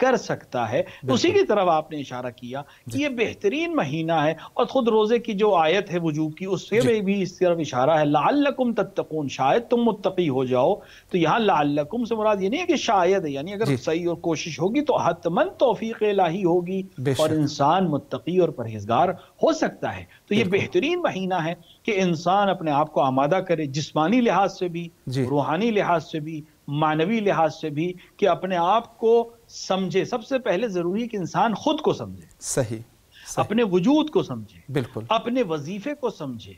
کر سکتا ہے. اسی کی طرف آپ نے اشارہ کیا کہ یہ بہترین مہینہ ہے، اور خود روزے کی جو آیت ہے وجوب کی اس سے بھی اس طرف اشارہ ہے، لعلکم تتقون، شاید تم متقی ہو جاؤ. تو یہاں لعلکم سے مراد یہ نہیں ہے کہ شاید ہے، یعنی اگر صحیح اور کوشش ہوگی تو حتماً توفیق الہی ہوگی اور انسان متقی اور پرہیزگار ہو سکتا ہے. تو یہ بہترین مہینہ ہے کہ انسان اپنے آپ کو آمادہ کرے، جسمانی لحاظ سے بھی، روحانی لحاظ سے بھی، معنوی لحاظ سے بھی، کہ اپنے آپ کو سمجھے. سب سے پہلے ضروری کہ انسان خود کو سمجھے، صحیح، اپنے وجود کو سمجھے، بالکل، اپنے وظیفے کو سمجھے،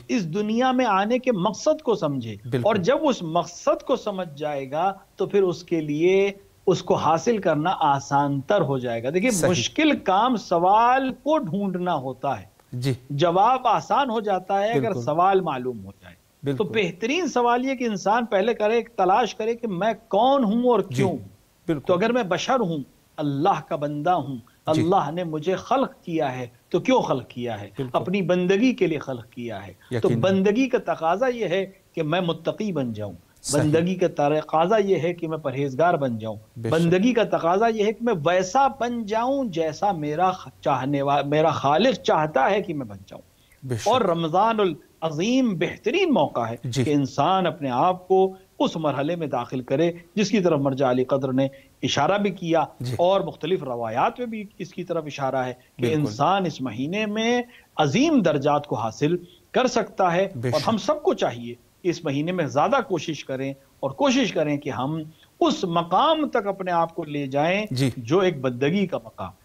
اس دنیا میں آنے کے مقصد کو سمجھے. اور جب اس مقصد کو سمجھ جائے گا تو پھر اس کے لیے اس کو حاصل کرنا آسان تر ہو جائے گا. دیکھیں مشکل کام سوال کو ڈھونڈنا ہوتا ہے، جواب آسان ہو جاتا ہے اگر سوال معلوم ہو جائے. تو بہترین سوال یہ کہ انسان پہلے کرے، تلاش کرے کہ میں کون ہوں اور کیوں ہوں. تو اگر میں بشر ہوں، اللہ کا بندہ ہوں، اللہ نے مجھے خلق کیا ہے، تو کیوں خلق کیا ہے؟ اپنی بندگی کے لیے خلق کیا ہے. تو بندگی کا تقاضا یہ ہے کہ میں متقی بن جاؤں، بندگی کا تقاضا یہ ہے کہ میں پرہیزگار بن جاؤں، بندگی کا تقاضا یہ ہے کہ میں ویسا بن جاؤں جیسا میرا خالق چاہتا ہے کہ میں بن جاؤں. اور رمضان العظیم بہترین موقع ہے کہ انسان اپنے آپ کو اس مرحلے میں داخل کرے جس کی طرف مرجع علی قدر نے اشارہ بھی کیا، اور مختلف روایات میں بھی اس کی طرف اشارہ ہے کہ انسان اس مہینے میں عظیم درجات کو حاصل کر سکتا ہے. اور ہم سب کو چاہیے کہ اس مہینے میں زیادہ کوشش کریں، اور کوشش کریں کہ ہم اس مقام تک اپنے آپ کو لے جائیں جو ایک بندگی کا مقام.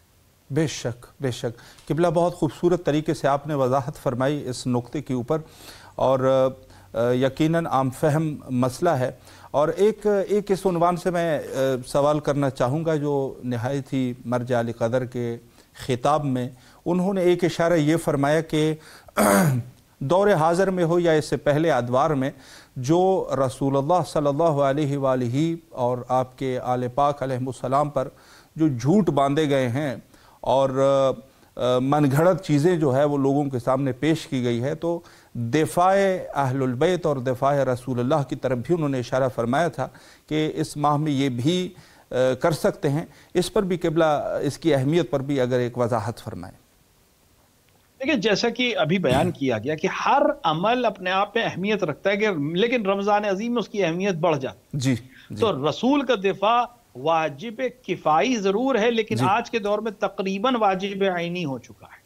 بے شک، بے شک. قبلہ بہت خوبصورت طریقے سے آپ نے وضاحت فرمائی اس نقطے کے اوپر، اور یقیناً عام فہم مسئلہ ہے. اور ایک اس عنوان سے میں سوال کرنا چاہوں گا جو نہایت ہی مرجع علی قدر کے خطاب میں انہوں نے ایک اشارہ یہ فرمایا کہ دور حاضر میں ہو یا اس سے پہلے ادوار میں جو رسول اللہ صلی اللہ علیہ وآلہ اور آپ کے آل پاک علیہ السلام پر جو جھوٹ باندھے گئے ہیں اور من گھڑت چیزیں جو ہے وہ لوگوں کے سامنے پیش کی گئی ہے، تو دفاع اہل البیت اور دفاع رسول اللہ کی طرف بھی انہوں نے اشارہ فرمایا تھا کہ اس ماہ میں یہ بھی کر سکتے ہیں. اس پر بھی قبلہ اس کی اہمیت پر بھی اگر ایک وضاحت فرمائیں. دیکھیں جیسا کہ ابھی بیان کیا گیا کہ ہر عمل اپنے آپ میں اہمیت رکھتا ہے، کہ لیکن رمضان عظیم میں اس کی اہمیت بڑھ جاتی ہے. تو رسول کا دفاع واجب کفائی ضرور ہے، لیکن آج کے دور میں تقریباً واجب عینی ہو چکا ہے.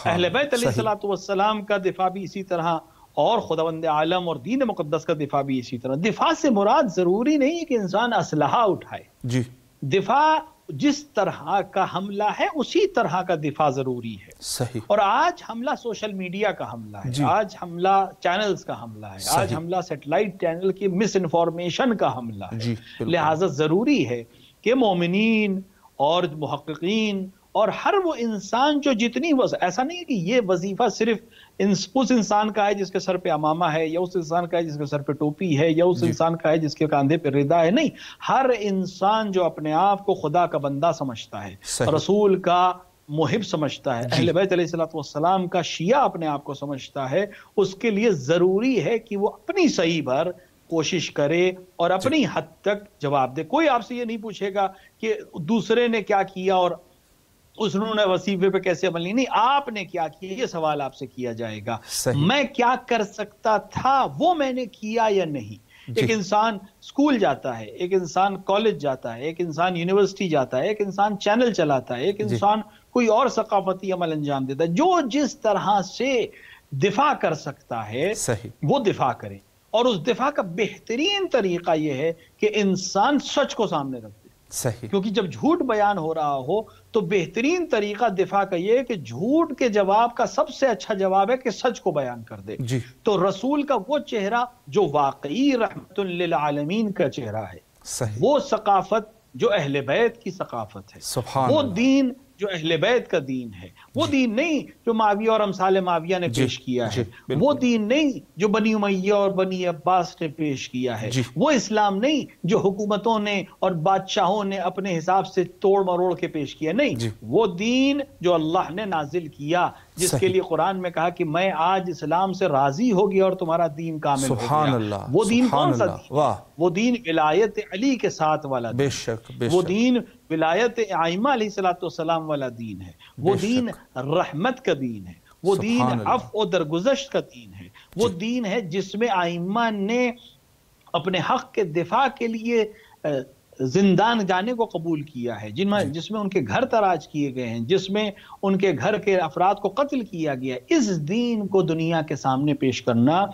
اہل بیت علیہ السلام کا دفاع بھی اسی طرح، اور خداوند عالم اور دین مقدس کا دفاع بھی اسی طرح. دفاع سے مراد ضروری نہیں ہے کہ انسان اسلحہ اٹھائے. دفاع جس طرح کا حملہ ہے اسی طرح کا دفاع ضروری ہے. صحیح. اور آج حملہ سوشل میڈیا کا حملہ ہے، آج حملہ چینلز کا حملہ ہے، آج حملہ سیٹلائٹ چینل کی مس انفارمیشن کا حملہ ہے. لہٰذا ضروری ہے کہ مومنین اور محققین اور ہر وہ انسان جو جتنی ایسا نہیں ہے کہ یہ وظیفہ صرف اس انسان کا ہے جس کے سر پہ امامہ ہے، یا اس انسان کا ہے جس کے سر پہ ٹوپی ہے، یا اس انسان کا ہے جس کے کاندھے پہ ردا ہے. نہیں، ہر انسان جو اپنے آپ کو خدا کا بندہ سمجھتا ہے، رسول کا محب سمجھتا ہے، اہل بیت علیہ السلام کا شیعہ اپنے آپ کو سمجھتا ہے، اس کے لیے ضروری ہے کہ وہ اپنی صحیح بھر کوشش کرے اور اپنی حد تک جواب دے. کوئی آپ سے یہ نہیں پوچھے گا کہ دوسرے نے کیا کیا اور انہوں نے وظیفے پہ کیسے عمل نہیں، آپ نے کیا کیا یہ سوال آپ سے کیا جائے گا. میں کیا کر سکتا تھا وہ میں نے کیا یا نہیں. ایک انسان سکول جاتا ہے، ایک انسان کالج جاتا ہے، ایک انسان یونیورسٹی جاتا ہے، ایک انسان چینل چلاتا ہے، ایک انسان کوئی اور ثقافتی عمل انجام دیتا ہے. جو جس طرح سے دفاع کر سکتا ہے وہ دفاع کرے. اور اس دفاع کا بہترین طریقہ یہ ہے کہ انسان سچ کو سامنے رکھ دے. کیونکہ جب جھوٹ بیان ہو رہا ہو تو بہترین طریقہ دفاع کا یہ ہے کہ جھوٹ کے جواب کا سب سے اچھا جواب ہے کہ سچ کو بیان کر دے. تو رسول کا وہ چہرہ جو واقعی رحمت للعالمین کا چہرہ ہے، وہ ثقافت جو اہل بیت کی ثقافت ہے، وہ دین جو اہل بیت کا دین ہے، وہ دین نہیں جو معاویہ اور امثال معاویہ نے پیش کیا ہے، وہ دین نہیں جو بنی امیہ اور بنی عباس نے پیش کیا ہے، وہ اسلام نہیں جو حکومتوں نے اور بادشاہوں نے اپنے حساب سے توڑ مروڑ کے پیش کیا. نہیں، وہ دین جو اللہ نے نازل کیا جس کے لیے قرآن میں کہا کہ میں آج اسلام سے راضی ہو گیا اور تمہارا دین کامل ہو گیا. سبحان اللہ. وہ دین کون سا دین؟ واہ. وہ دین ولایت علی کے ساتھ والا دین. بے شک بے وہ شک. دین ولایت ائمہ علیہ الصلوۃ والسلام والا دین ہے. وہ دین رحمت کا دین ہے. وہ دین عفو و درگزشت کا دین ہے. وہ دین ہے جس میں ائمہ نے اپنے حق کے دفاع کے لیے زندان جانے کو قبول کیا ہے، جس میں ان کے گھر تراش کیے گئے ہیں، جس میں ان کے گھر کے افراد کو قتل کیا گیا. اس دین کو دنیا کے سامنے پیش کرنا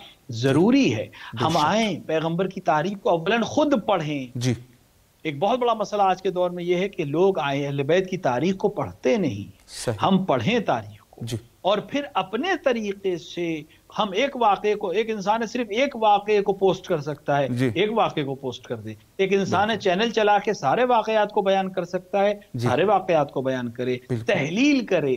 ضروری ہے. ہم آئیں پیغمبر کی تاریخ کو اولن خود پڑھیں. جی. ایک بہت بڑا مسئلہ آج کے دور میں یہ ہے کہ لوگ اہل بیت کی تاریخ کو پڑھتے نہیں. ہم پڑھیں تاریخ کو اور پھر اپنے طریقے سے ہم ایک واقعے کو، ایک انسان صرف ایک واقعے کو پوسٹ کر سکتا ہے، ایک واقعے کو پوسٹ کر دے. ایک انسان چینل چلا کے سارے واقعات کو بیان کر سکتا ہے، سارے واقعات کو بیان کرے، تحلیل کرے،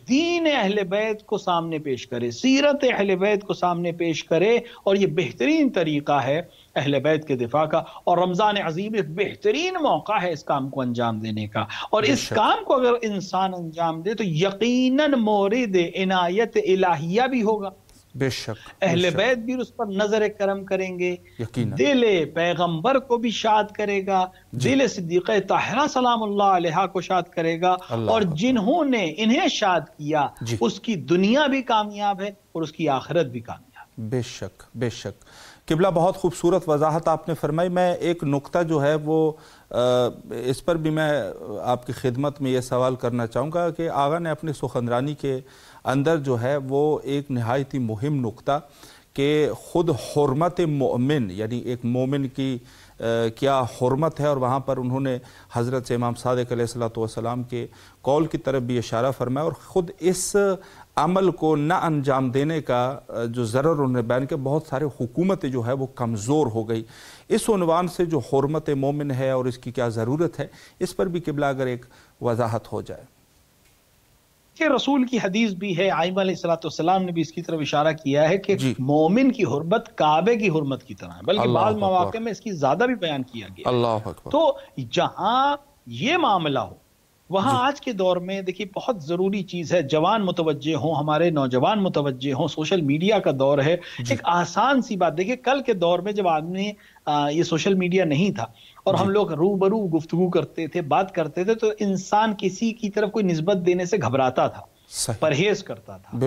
دین اہل بیت کو سامنے پیش کرے، سیرت اہل بیت کو سامنے پیش کرے. اور یہ بہترین طریقہ ہے اہل بیت کے دفاع کا. اور رمضان عظیم ایک بہترین موقع ہے اس کام کو انجام دینے کا. اور اس کام کو اگر انسان انجام دے تو یقیناً مورد عنایت الہیہ بھی ہوگا. بے شک. اہل بیت بھی اس پر نظر کرم کریں گے، دل پیغمبر کو بھی شاد کرے گا، دل صدیقہ طاہرہ سلام اللہ علیہا کو شاد کرے گا. اور جنہوں نے انہیں شاد کیا اس کی دنیا بھی کامیاب ہے اور اس کی آخرت بھی کامیاب. بے شک بے شک. قبلہ بہت خوبصورت وضاحت آپ نے فرمائی. میں ایک نقطہ جو ہے وہ اس پر بھی میں آپ کی خدمت میں یہ سوال کرنا چاہوں گا کہ آغا نے اپنی سخنرانی کے اندر جو ہے وہ ایک نہایت ہی مہم نقطہ کہ خود حرمت مومن، یعنی ایک مومن کی کیا حرمت ہے، اور وہاں پر انہوں نے حضرت امام صادق علیہ السلام کے قول کی طرف بھی اشارہ فرمایا، اور خود اس عمل کو نہ انجام دینے کا جو ضرر انہوں نے بیان کیا. بہت سارے حکومتیں جو ہے وہ کمزور ہو گئی. اس عنوان سے جو حرمت مومن ہے اور اس کی کیا ضرورت ہے، اس پر بھی قبلہ اگر ایک وضاحت ہو جائے. کہ رسول کی حدیث بھی ہے، ائمہ علیہ السلام نے بھی اس کی طرف اشارہ کیا ہے کہ مومن کی حرمت کعبے کی حرمت کی طرح ہے، بلکہ بعض مواقع میں اس کی زیادہ بھی بیان کیا گیا. اللہ اکبر. تو جہاں یہ معاملہ ہو وہاں آج کے دور میں دیکھیے بہت ضروری چیز ہے جوان متوجہ ہوں، ہمارے نوجوان متوجہ ہوں. سوشل میڈیا کا دور ہے. ایک آسان سی بات دیکھیے، کل کے دور میں جب آدمی یہ سوشل میڈیا نہیں تھا اور ہم لوگ روبرو گفتگو کرتے تھے، بات کرتے تھے، تو انسان کسی کی طرف کوئی نسبت دینے سے گھبراتا تھا، پرہیز کرتا تھا.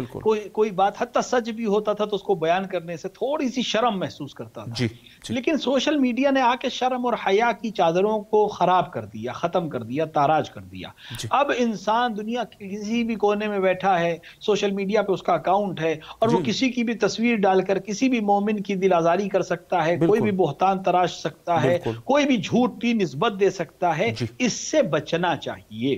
کوئی بات حتی سچ بھی ہوتا تھا تو اس کو بیان کرنے سے تھوڑی سی شرم محسوس کرتا تھا. لیکن سوشل میڈیا نے آ کے شرم اور حیا کی چادروں کو خراب کر دیا، ختم کر دیا، تاراج کر دیا. اب انسان دنیا کے کسی بھی کونے میں بیٹھا ہے، سوشل میڈیا پہ اس کا اکاؤنٹ ہے، اور وہ کسی کی بھی تصویر ڈال کر کسی بھی مومن کی دل آزاری کر سکتا ہے، کوئی بھی بہتان تراش سکتا ہے، کوئی بھی جھوٹ کی نسبت دے سکتا ہے. اس سے بچنا چاہیے.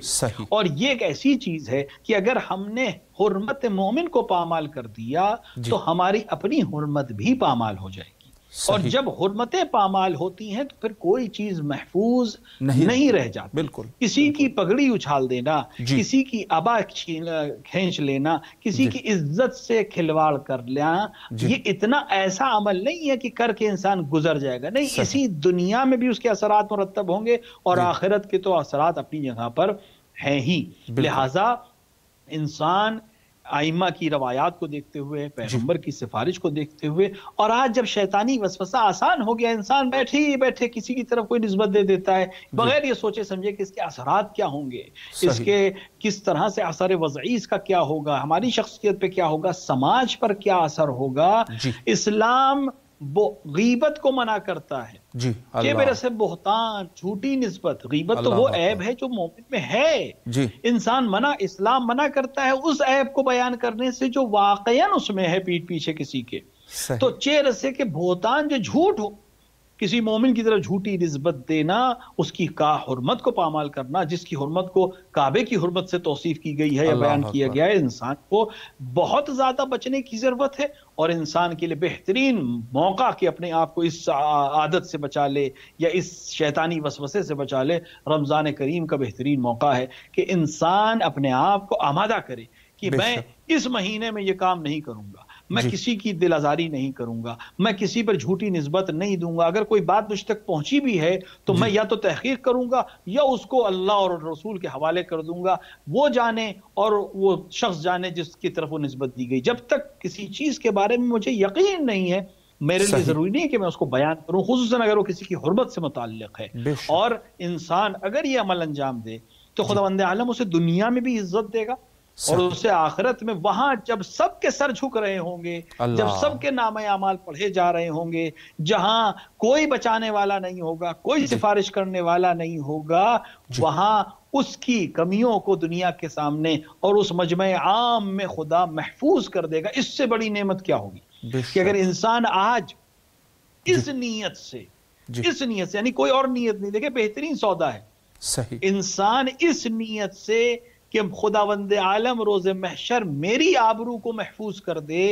اور یہ ایک ایسی چیز ہے کہ اگر ہم نے حرمت مومن کو پامال کر دیا تو ہماری اپنی حرمت بھی پامال ہو جائے گی. اور جب حرمتیں پامال ہوتی ہیں تو پھر کوئی چیز محفوظ نہیں رہ جاتی. بالکل. کسی کی پگڑی اچھال دینا، کسی کی ابا کھینچ لینا، کسی کی عزت سے کھلواڑ کر لینا، یہ اتنا ایسا عمل نہیں ہے کہ کر کے انسان گزر جائے گا. نہیں، اسی دنیا میں بھی اس کے اثرات مرتب ہوں گے اور آخرت کے تو اثرات اپنی جگہ پر ہیں ہی. لہٰذا انسان ائمہ کی روایات کو دیکھتے ہوئے، پیغمبر کی سفارش کو دیکھتے ہوئے، اور آج جب شیطانی وسوسہ آسان ہو گیا، انسان بیٹھے ہی بیٹھے کسی کی طرف کوئی نسبت دے دیتا ہے بغیر یہ سوچے سمجھے کہ اس کے اثرات کیا ہوں گے، اس کے کس طرح سے اثر وضعی اس کا کیا ہوگا، ہماری شخصیت پہ کیا ہوگا، سماج پر کیا اثر ہوگا. اسلام غیبت کو منع کرتا ہے کہ میرے سے بہتان، جھوٹی نسبت. غیبت تو وہ عیب ہے جو مومن میں ہے. اسلام منع کرتا ہے اس عیب کو بیان کرنے سے جو واقعاً اس میں ہے پیٹھ پیچھے کسی کے. تو چیر سے کہ بہتان جو جھوٹ ہو، کسی مومن کی طرف جھوٹی نسبت دینا، اس کی حرمت کو پامال کرنا، جس کی حرمت کو کعبے کی حرمت سے توصیف کی گئی ہے یا بیان کیا گیا ہے. انسان کو بہت زیادہ بچنے کی ضرورت ہے، اور انسان کے لیے بہترین موقع کہ اپنے آپ کو اس عادت سے بچا لے یا اس شیطانی وسوسے سے بچا لے، رمضان کریم کا بہترین موقع ہے کہ انسان اپنے آپ کو آمادہ کرے کہ میں اس مہینے میں یہ کام نہیں کروں گا، میں کسی کی دل آزاری نہیں کروں گا، میں کسی پر جھوٹی نسبت نہیں دوں گا، اگر کوئی بات مجھ تک پہنچی بھی ہے تو میں یا تو تحقیق کروں گا یا اس کو اللہ اور رسول کے حوالے کر دوں گا، وہ جانے اور وہ شخص جانے جس کی طرف وہ نسبت دی گئی۔ جب تک کسی چیز کے بارے میں مجھے یقین نہیں ہے، میرے لیے ضروری نہیں ہے کہ میں اس کو بیان کروں، خصوصاً اگر وہ کسی کی حرمت سے متعلق ہے۔ اور انسان اگر یہ عمل انجام دے تو خداوند عالم اسے دنیا میں بھی عزت دے گا اور اسے آخرت میں، وہاں جب سب کے سر جھک رہے ہوں گے، جب سب کے نامہ اعمال پڑھے جا رہے ہوں گے، جہاں کوئی بچانے والا نہیں ہوگا، کوئی سفارش کرنے والا نہیں ہوگا، وہاں اس کی کمیوں کو دنیا کے سامنے اور اس مجمع عام میں خدا محفوظ کر دے گا۔ اس سے بڑی نعمت کیا ہوگی کہ اگر انسان آج اس نیت سے یعنی کوئی اور نیت نہیں، دیکھیں بہترین سودا ہے، انسان اس نیت سے کہ خداوند عالم روز محشر میری آبرو کو محفوظ کر دے،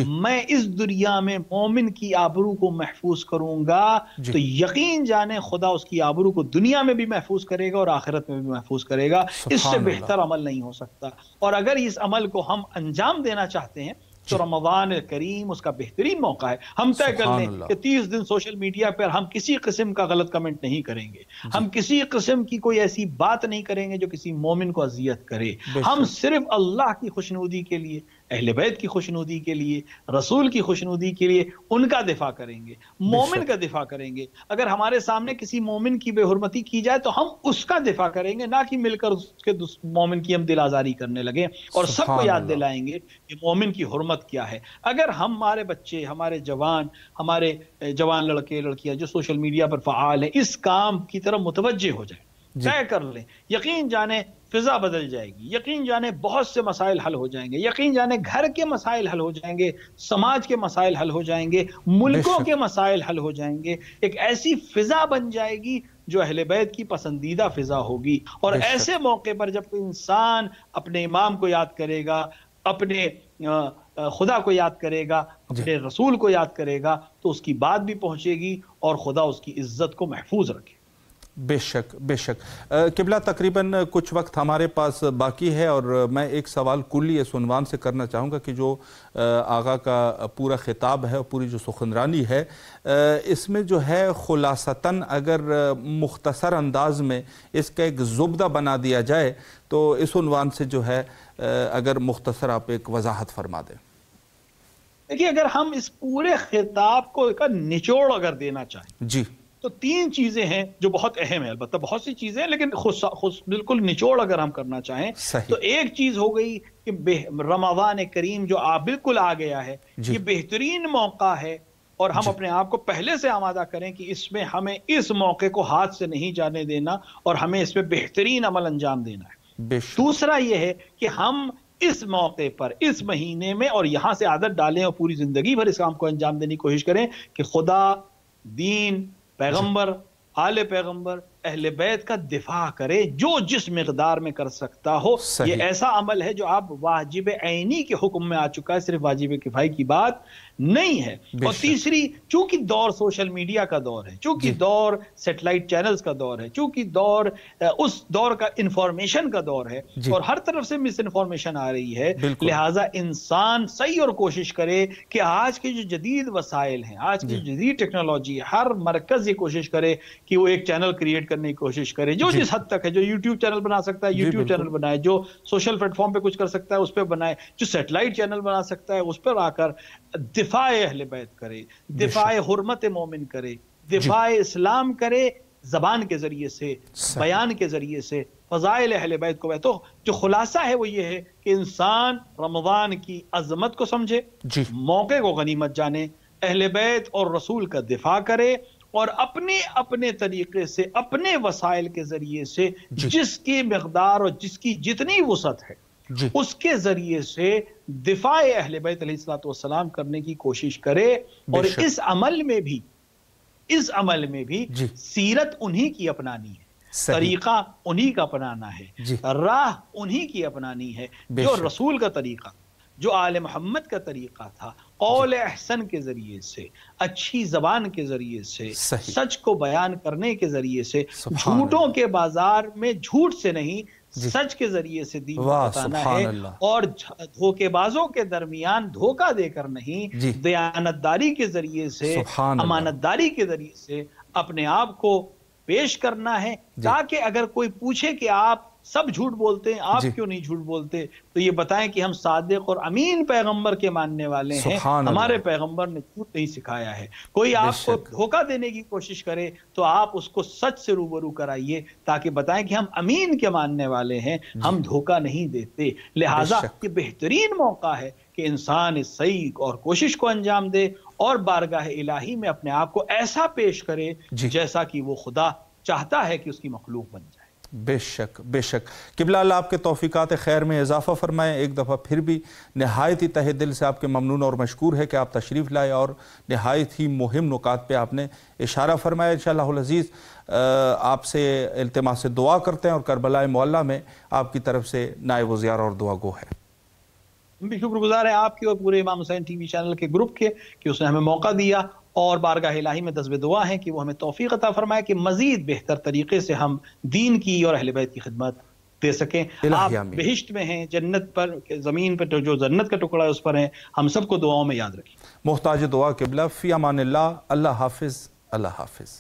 میں اس دنیا میں مومن کی آبرو کو محفوظ کروں گا، تو یقین جانے خدا اس کی آبرو کو دنیا میں بھی محفوظ کرے گا اور آخرت میں بھی محفوظ کرے گا۔ اس سے بہتر عمل نہیں ہو سکتا۔ اور اگر اس عمل کو ہم انجام دینا چاہتے ہیں تو رمضان کریم اس کا بہترین موقع ہے۔ ہم طے کر لیں کہ 30 دن سوشل میڈیا پر ہم کسی قسم کا غلط کمنٹ نہیں کریں گے، ہم کسی قسم کی کوئی ایسی بات نہیں کریں گے جو کسی مومن کو اذیت کرے، ہم صرف اللہ کی خوشنودی کے لیے، اہل بیت کی خوشنودی کے لیے، رسول کی خوشنودی کے لیے ان کا دفاع کریں گے، مومن کا دفاع کریں گے۔ اگر ہمارے سامنے کسی مومن کی بے حرمتی کی جائے تو ہم اس کا دفاع کریں گے، نہ کہ مل کر اس کے مومن کی ہم دل آزاری کرنے لگیں اور سب کو یاد دلائیں گے کہ مومن کی حرمت کیا ہے۔ اگر ہمارے بچے، ہمارے جوان لڑکے لڑکیاں جو سوشل میڈیا پر فعال ہیں اس کام کی طرف متوجہ ہو جائیں، طے کر لیں، یقین جانے فضا بدل جائے گی، یقین جانے بہت سے مسائل حل ہو جائیں گے، یقین جانے گھر کے مسائل حل ہو جائیں گے، سماج کے مسائل حل ہو جائیں گے، ملکوں کے مسائل حل ہو جائیں گے۔ ایک ایسی فضا بن جائے گی جو اہل بیت کی پسندیدہ فضا ہوگی۔ اور ایسے موقع پر جب کوئی انسان اپنے امام کو یاد کرے گا، اپنے خدا کو یاد کرے گا، اپنے رسول کو یاد کرے گا، تو اس کی بات بھی پہنچے گی اور خدا اس کی عزت کو محفوظ رکھے۔ بے شک بے شک۔ قبلہ تقریباً کچھ وقت ہمارے پاس باقی ہے اور میں ایک سوال کلی اس عنوان سے کرنا چاہوں گا کہ جو آقا کا پورا خطاب ہے اور پوری جو سخنرانی ہے، اس میں جو ہے خلاصتاً اگر مختصر انداز میں اس کا ایک زبدہ بنا دیا جائے تو اس عنوان سے جو ہے اگر مختصر آپ ایک وضاحت فرما دیں۔ دیکھیے اگر ہم اس پورے خطاب کو ایک نچوڑ اگر دینا چاہیں جی تو 3 چیزیں ہیں جو بہت اہم ہیں، البتہ بہت سی چیزیں ہیں لیکن بالکل نچوڑ اگر ہم کرنا چاہیں تو ایک چیز ہو گئی کہ رمضان کریم جو بالکل آ گیا ہے، یہ بہترین موقع ہے اور ہم اپنے آپ کو پہلے سے آمادہ کریں کہ اس میں ہمیں اس موقع کو ہاتھ سے نہیں جانے دینا اور ہمیں اس میں بہترین عمل انجام دینا ہے۔ دوسرا یہ ہے کہ ہم اس موقع پر، اس مہینے میں اور یہاں سے عادت ڈالیں اور پوری زندگی بھر اس کام کو انجام دینے کی کوشش کریں کہ خدا، دین، پیغمبر، آل پیغمبر، اہل بیت کا دفاع کرے جو جس مقدار میں کر سکتا ہو۔ یہ ایسا عمل ہے جو آپ واجب عینی کے حکم میں آ چکا ہے، صرف واجب کفائی کی بات نہیں ہے۔ اور تیسری، چونکہ دور سوشل میڈیا کا دور ہے، چونکہ دور سیٹلائٹ چینلز کا دور ہے، چونکہ دور اس دور کا انفارمیشن کا دور ہے اور ہر طرف سے مس انفارمیشن آ رہی ہے، لہٰذا انسان صحیح اور کوشش کرے کہ آج کے جو جدید وسائل ہیں، آج کی جدید ٹیکنالوجی، ہر مرکز یہ کوشش کرے کہ وہ ایک چینل کریٹ کرنے کی کوشش کرے، جو جس حد تک ہے، جو یوٹیوب چینل بنا سکتا ہے یوٹیوب چینل بنائے، جو سوشل پلیٹ فارم پہ کچھ کر سکتا ہے اس پہ بنائے، جو سیٹلائٹ چینل بنا سکتا ہے اس پر آ کر دفاع اہل بیت کرے، دفاع حرمت مومن کرے، دفاع اسلام کرے، زبان کے ذریعے سے، بیان کے ذریعے سے فضائل اہل بیت کو۔ تو جو خلاصہ ہے وہ یہ ہے کہ انسان رمضان کی عظمت کو سمجھے، موقع کو غنیمت جانے، اہل بیت اور رسول کا دفاع کرے اور اپنے طریقے سے، اپنے وسائل کے ذریعے سے جس کی مقدار اور جس کی جتنی وسعت ہے اس کے ذریعے سے دفاع اہل بیت علیہ الصلوۃ والسلام کرنے کی کوشش کرے۔ اور اس عمل میں بھی سیرت انہی کی اپنانی ہے، طریقہ انہی کا اپنانا ہے، راہ انہی کی اپنانی ہے، جو رسول کا طریقہ، جو آل محمد کا طریقہ تھا، قول احسن کے ذریعے سے، اچھی زبان کے ذریعے سے، سچ کو بیان کرنے کے ذریعے سے، جھوٹوں کے بازار میں جھوٹ سے نہیں سچ کے ذریعے سے دین کو بتانا ہے، اور دھوکے بازوں کے درمیان دھوکہ دے کر نہیں، دیانتداری کے ذریعے سے، امانت داری کے ذریعے سے اپنے آپ کو پیش کرنا ہے، تاکہ اگر کوئی پوچھے کہ آپ سب جھوٹ بولتے ہیں، آپ کیوں نہیں جھوٹ بولتے، تو یہ بتائیں کہ ہم صادق اور امین پیغمبر کے ماننے والے ہیں، ہمارے پیغمبر نے جھوٹ نہیں سکھایا ہے۔ کوئی آپ کو دھوکہ دینے کی کوشش کرے تو آپ اس کو سچ سے روبرو کرائیے، تاکہ بتائیں کہ ہم امین کے ماننے والے ہیں، ہم دھوکہ نہیں دیتے۔ لہٰذا یہ بہترین موقع ہے کہ انسان اس صحیح اور کوشش کو انجام دے، اور بارگاہ الہی میں اپنے آپ کو ایسا پیش کرے جیسا کہ وہ خدا چاہتا ہے کہ اس کی مخلوق بن جائے۔ بے شک بے شک۔ قبلہ اللہ آپ کے توفیقات خیر میں اضافہ فرمائیں۔ ایک دفعہ پھر بھی نہایت ہی تہ دل سے آپ کے ممنون اور مشکور ہے کہ آپ تشریف لائے اور نہایت ہی مہم نکات پہ آپ نے اشارہ فرمایا۔ انشاءاللہ العزیز آپ سے التماس دعا کرتے ہیں، اور کربلا معلیٰ میں آپ کی طرف سے نائب وزیر اور دعا گو ہے۔ ہم بھی شکر گزار ہیں آپ کے اور پورے امام حسین ٹی وی چینل کے گروپ کے کہ اس نے ہمیں موقع دیا، اور بارگاہ الہی میں دعوت دعا ہے کہ وہ ہمیں توفیق عطا فرمائے کہ مزید بہتر طریقے سے ہم دین کی اور اہل بیت کی خدمت دے سکیں۔ آپ بہشت میں ہیں، جنت پر، زمین پر جو جنت کا ٹکڑا ہے اس پر ہیں، ہم سب کو دعاؤں میں یاد رکھیں۔ محتاج دعا قبلہ، فی امان اللہ، اللہ حافظ، اللہ حافظ۔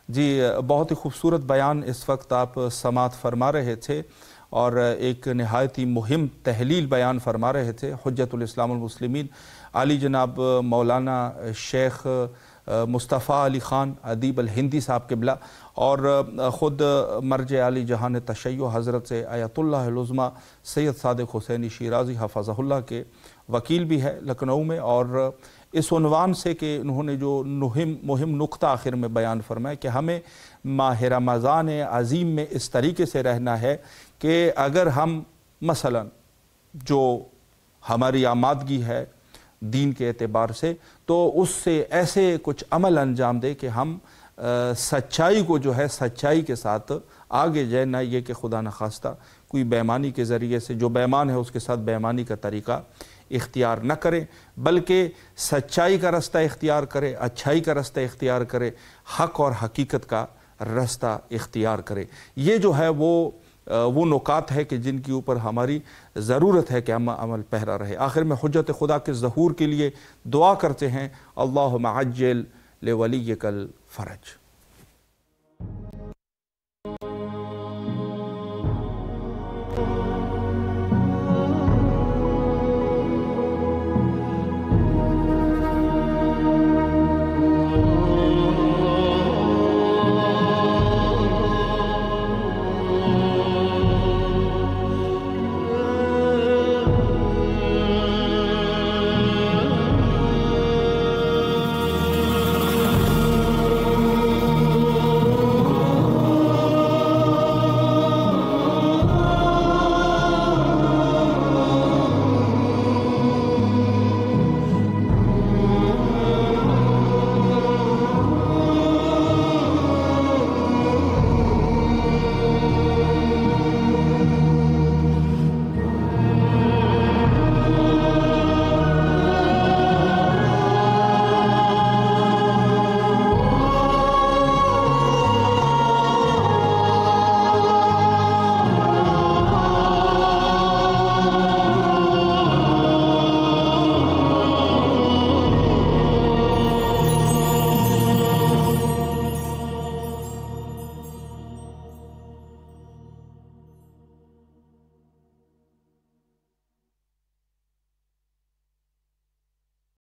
جی بہت ہی خوبصورت بیان اس وقت آپ سماعت فرما رہے تھے، اور ایک نہایت ہی مہم تحلیل بیان فرما رہے تھے حجت الاسلام المسلمین علی جناب مولانا شیخ مصطفیٰ علی خان ادیب الہندی صاحب قبلہ، اور خود مرجع علی جہان تشیع حضرت آیت اللہ العظمیٰ سید صادق حسینی شیرازی حفظہ اللہ کے وکیل بھی ہے لکھنؤ میں، اور اس عنوان سے کہ انہوں نے جو مہم نقطہ آخر میں بیان فرمایا کہ ہمیں ماہ رمضان عظیم میں اس طریقے سے رہنا ہے کہ اگر ہم مثلا جو ہماری آمادگی ہے دین کے اعتبار سے، تو اس سے ایسے کچھ عمل انجام دے کہ ہم سچائی کو جو ہے سچائی کے ساتھ آگے جائے، نہ یہ کہ خدا نخواستہ کوئی بے ایمانی کے ذریعے سے جو بے ایمان ہے اس کے ساتھ بے ایمانی کا طریقہ اختیار نہ کرے، بلکہ سچائی کا رستہ اختیار کرے، اچھائی کا رستہ اختیار کرے، حق اور حقیقت کا رستہ اختیار کرے۔ یہ جو ہے وہ نکات ہے کہ جن کے اوپر ہماری ضرورت ہے کہ ہم عمل پیرا رہے۔ آخر میں حجت خدا کے ظہور کے لیے دعا کرتے ہیں، اللہم عجل لولیک الفرج۔